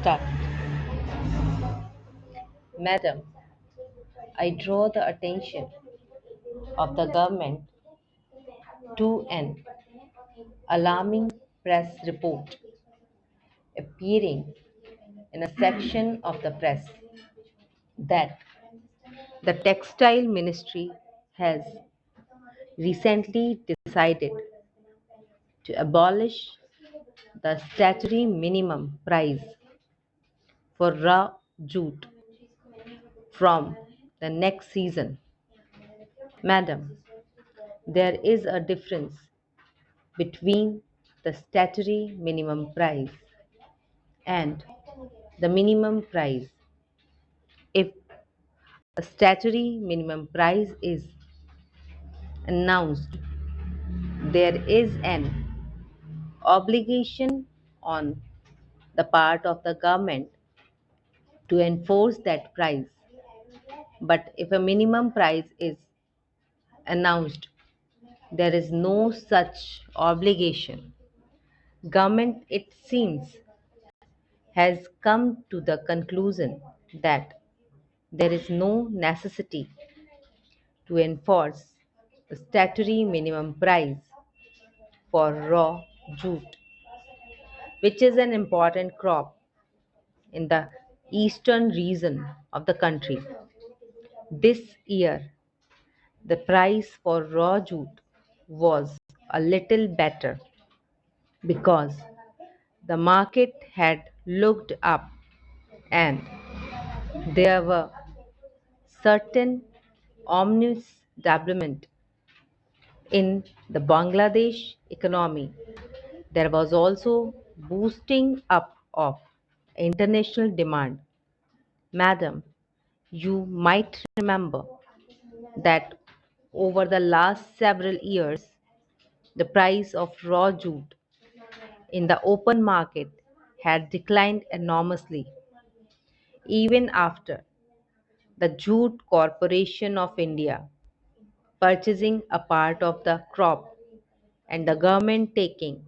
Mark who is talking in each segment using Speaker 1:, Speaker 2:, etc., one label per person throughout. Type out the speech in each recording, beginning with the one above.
Speaker 1: Start. Madam, I draw the attention of the government to an alarming press report appearing in a section of the press that the Textile Ministry has recently decided to abolish the statutory minimum price for raw jute from the next season. Madam, there is a difference between the statutory minimum price and the minimum price. If a statutory minimum price is announced, there is an obligation on the part of the government to enforce that price. But if a minimum price is announced, there is no such obligation. Government, it seems, has come to the conclusion that there is no necessity to enforce the statutory minimum price for raw jute, which is an important crop in the eastern region of the country. This year, the price for raw jute was a little better because the market had looked up and there were certain ominous development in the Bangladesh economy. There was also boosting up of international demand. Madam, you might remember that over the last several years, the price of raw jute in the open market had declined enormously, even after the Jute Corporation of India purchasing a part of the crop and the government taking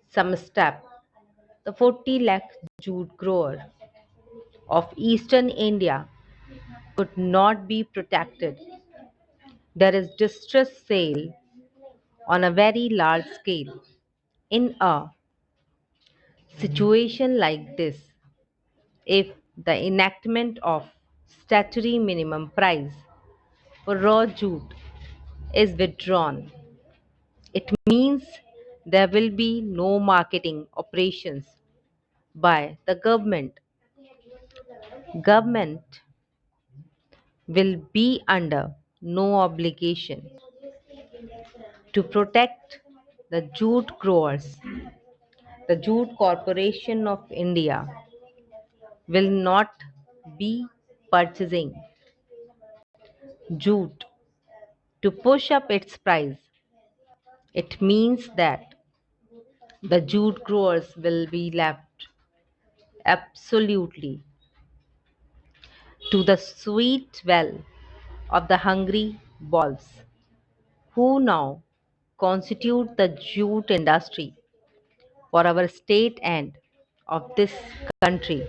Speaker 1: some step. The 40 lakh jute grower of eastern India could not be protected. There is distress sale on a very large scale. In a situation like this, if the enactment of statutory minimum price for raw jute is withdrawn, it means there will be no marketing operations by the government. Government will be under no obligation to protect the jute growers. The Jute Corporation of India will not be purchasing jute to push up its price. It means that the jute growers will be left absolutely to the sweet well of the hungry wolves who now constitute the jute industry for our state and of this country.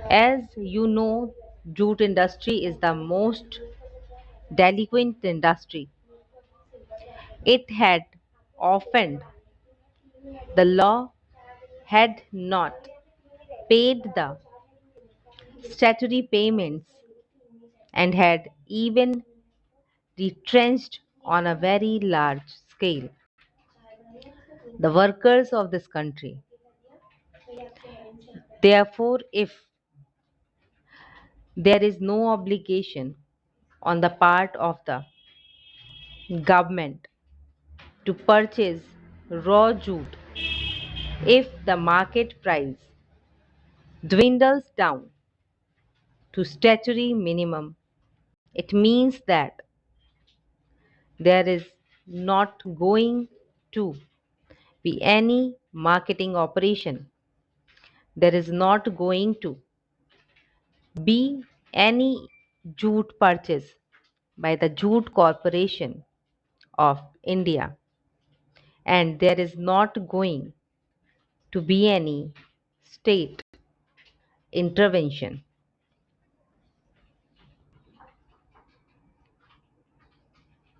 Speaker 1: As you know, jute industry is the most delinquent industry. It had offended the law, had not paid the statutory payments, and had even retrenched on a very large scale the workers of this country. Therefore, if there is no obligation on the part of the government to purchase raw jute, if the market price dwindles down to statutory minimum, it means that there is not going to be any marketing operation. There is not going to be any jute purchase by the Jute Corporation of India, and there is not going to be any state intervention.